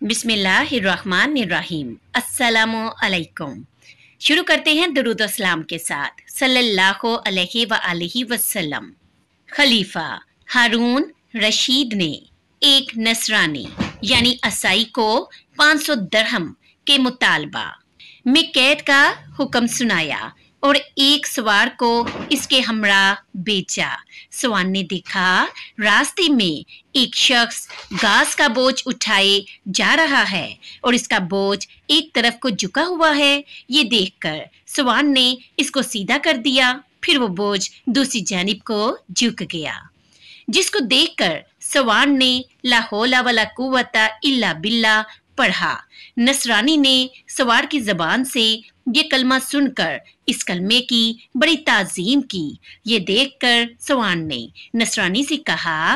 बिस्मिल्लाहिर्रहमानिर्रहीम। अस्सलामु अलैकुम। शुरू करते हैं दुरूद और सलाम के साथ। सल्लल्लाहु अलैहि व आलिहि वसल्लम। खलीफा हारून रशीद ने एक नसरानी यानी ईसाई को 500 दरहम के मुतालबा में कैद का हुक्म सुनाया और एक सवार को इसके हमरा बेचा। सवार ने देखा रास्ते में एक शख्स घास का बोझ उठाए जा रहा है और इसका बोझ एक तरफ को झुका हुआ है। ये देखकर सवार ने इसको सीधा कर दिया, फिर वो बोझ दूसरी जानिब को झुक गया, जिसको देखकर सवार ने ला हौला वला कुव्वता इल्ला बिल्ला पढ़ा। नसरानी ने सवार की जबान से ये कलमा सुनकर इस कलमे की बड़ी ताजीम की। ये देखकर सवार ने नसरानी से कहा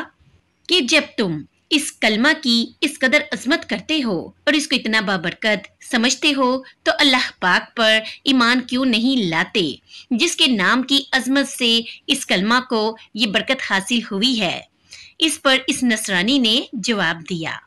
कि जब तुम इस कलमा की इस कदर अजमत करते हो और इसको इतना बाबरकत समझते हो तो अल्लाह पाक पर ईमान क्यों नहीं लाते, जिसके नाम की अजमत से इस कलमा को ये बरकत हासिल हुई है। इस पर इस नसरानी ने जवाब दिया।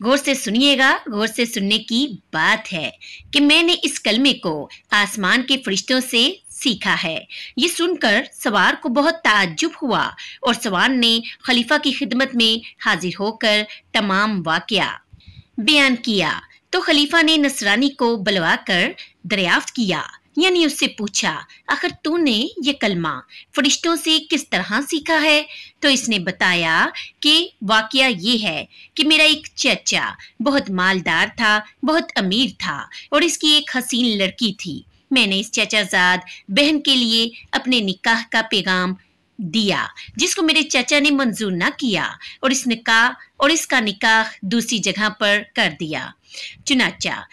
गौर से सुनिएगा, गौर से सुनने की बात है कि मैंने इस कलमे को आसमान के फरिश्तों से सीखा है। ये सुनकर सवार को बहुत ताज्जुब हुआ और सवार ने खलीफा की खिदमत में हाजिर होकर तमाम वाकया बयान किया। तो खलीफा ने नसरानी को बुलवाकर दरियाफ्त किया, यानी उससे पूछा, आखिर तूने ये कलमा फरिश्तों से किस तरह सीखा है? तो इसने बताया कि वाकया ये है कि मेरा एक चाचा बहुत मालदार था, बहुत अमीर था और इसकी एक हसीन लड़की थी। मैंने इस चाचाजाद बहन के लिए अपने निकाह का पैगाम दिया, जिसको मेरे चाचा ने मंजूर ना किया और इसका निकाह दूसरी जगह पर कर दिया। चुनाचा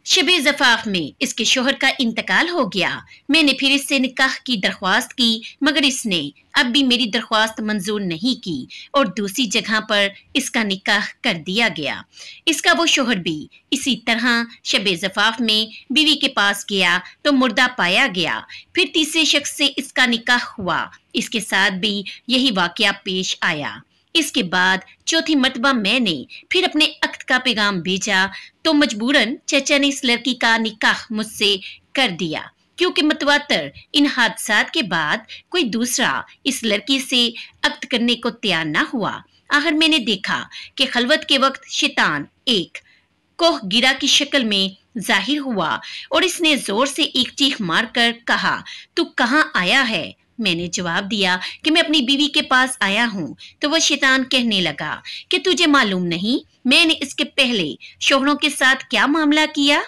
शबे ज़फ़ाफ़ में इसके शोहर का इंतकाल हो गया। मैंने फिर इससे निकाह की दरख्वास्त की, मगर इसने अब भी मेरी दरख्वास्त मंजूर नहीं की और दूसरी जगह पर इसका निकाह कर दिया गया। इसका वो शोहर भी इसी तरह शबे ज़फ़ाफ़ में बीवी के पास गया तो मुर्दा पाया गया। फिर तीसरे शख्स से इसका निकाह हुआ, इसके साथ भी यही वाकया पेश आया। इसके बाद चौथी मर्तबा मैंने फिर अपने अक्द का पैगाम भेजा तो मजबूरन चाचा ने इस लड़की का निकाह मुझसे कर दिया, क्योंकि मतवातर इन हादसात के बाद कोई दूसरा इस लड़की से अक्द करने को तैयार ना हुआ। आखिर मैंने देखा कि खलवत के वक्त शैतान एक कोह गिरा की शक्ल में जाहिर हुआ और इसने जोर से एक चीख मारकर कहा, तू कहाँ आया है? मैंने जवाब दिया कि मैं अपनी बीवी के पास आया हूँ। तो वह शैतान कहने लगा कि तुझे मालूम नहीं मैंने इसके पहले शोहरों के साथ क्या मामला किया?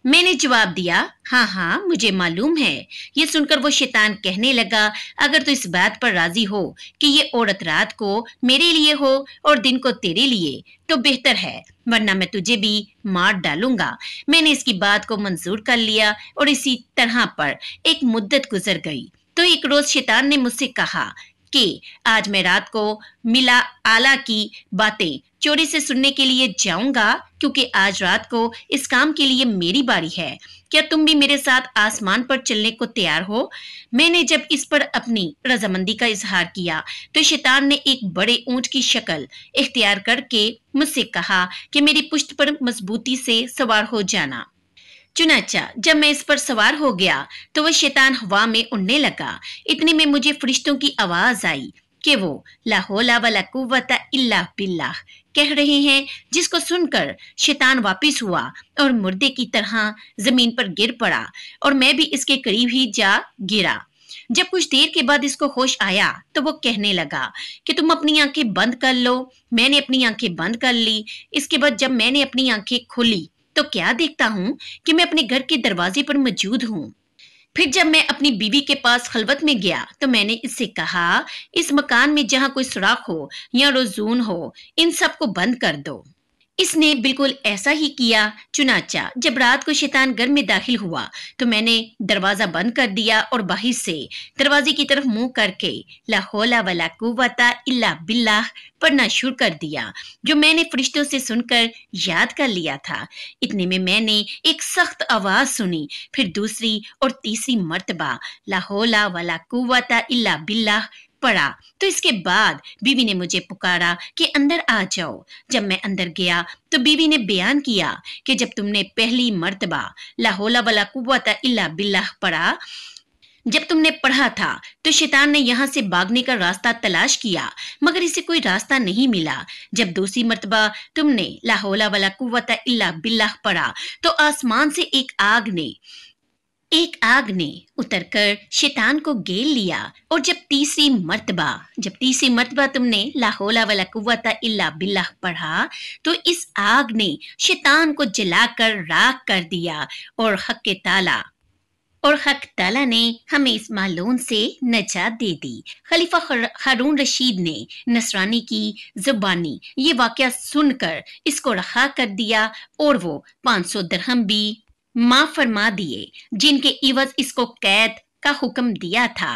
मैंने जवाब दिया, हाँ हाँ मुझे मालूम है। ये सुनकर वो शैतान कहने लगा, अगर तू इस बात पर राजी हो कि ये औरत रात को मेरे लिए हो और दिन को तेरे लिए तो बेहतर है, वरना मैं तुझे भी मार डालूंगा। मैंने इसकी बात को मंजूर कर लिया और इसी तरह पर एक मुद्दत गुजर गई। तो एक रोज शैतान ने मुझसे कहा कि आज मैं रात को मिला आला की बातें चोरी से सुनने के लिए जाऊंगा, क्योंकि आज रात को इस काम के लिए मेरी बारी है। क्या तुम भी मेरे साथ आसमान पर चलने को तैयार हो? मैंने जब इस पर अपनी रजामंदी का इजहार किया तो शैतान ने एक बड़े ऊंट की शक्ल इख्तियार करके मुझसे कहा कि मेरी पुश्त पर मजबूती से सवार हो जाना। चुनाचा जब मैं इस पर सवार हो गया तो वह शैतान हवा में उड़ने लगा। इतने में मुझे फरिश्तों की आवाज आई कि वो ला हौला वला कुव्वता इल्ला बिल्लाह कह रहे हैं, जिसको सुनकर शैतान वापिस हुआ और मुर्दे की तरह जमीन पर गिर पड़ा और मैं भी इसके करीब ही जा गिरा। जब कुछ देर के बाद इसको होश आया तो वो कहने लगा कि तुम अपनी आंखें बंद कर लो। मैंने अपनी आंखें बंद कर ली। इसके बाद जब मैंने अपनी आंखें खोली तो क्या देखता हूँ कि मैं अपने घर के दरवाजे पर मौजूद हूँ। फिर जब मैं अपनी बीवी के पास खलवत में गया तो मैंने इससे कहा, इस मकान में जहाँ कोई सुराख हो या रोजून हो, इन सब को बंद कर दो। इसने बिल्कुल ऐसा ही किया। चुनाचा जब रात को शैतान घर में दाखिल हुआ तो मैंने दरवाजा बंद कर दिया और बाहर से दरवाजे की तरफ मुंह करके ला हौला वला कुव्वता इल्ला बिल्लाह पढ़ना शुरू कर दिया, जो मैंने फरिश्तों से सुनकर याद कर लिया था। इतने में मैंने एक सख्त आवाज सुनी, फिर दूसरी और तीसरी मर्तबा ला हौला वला कुव्वता इल्ला बिल्लाह पढ़ा तो इसके बाद बीवी ने मुझे पुकारा कि अंदर आ जाओ। जब मैं अंदर गया तो बीवी ने बयान किया कि जब तुमने पहली मर्तबा ला हौला वला कुव्वता इल्ला बिल्लाह पढ़ा, जब तुमने पढ़ा था तो शैतान ने यहाँ से भागने का रास्ता तलाश किया मगर इसे कोई रास्ता नहीं मिला। जब दूसरी मर्तबा तुमने ला हौला वला कुव्वता इल्ला बिल्लाह पढ़ा तो आसमान से एक आग ने उतरकर शैतान को घेर लिया। और जब तीसरी मर्तबा तुमने ला हौला वला कुव्वता इल्ला बिल्लाह पढ़ा तो इस आग ने शैतान को जलाकर राख कर दिया। और हक ताला ने हमें इस मालून से नजात दे दी। खलीफा हारून रशीद ने नसरानी की जुबानी ये वाकया सुनकर इसको रहा कर दिया और वो 500 दिरहम भी माफ फरमा दिए जिनके इवज इसको कैद का हुक्म दिया था।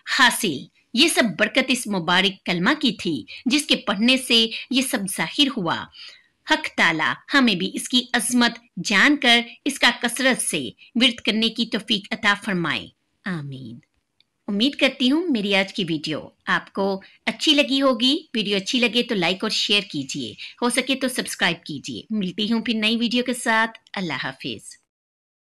हासिल ये सब बरकत इस मुबारक कलमा की थी जिसके पढ़ने से ये सब जाहिर हुआ। हक ताला हमें भी इसकी अजमत जानकर इसका कसरत से विर्द करने की तौफीक अता फरमाए, आमीन। उम्मीद करती हूँ मेरी आज की वीडियो आपको अच्छी लगी होगी। वीडियो अच्छी लगे तो लाइक और शेयर कीजिए, हो सके तो सब्सक्राइब कीजिए। मिलती हूँ फिर नई वीडियो के साथ। अल्लाह हाफिज।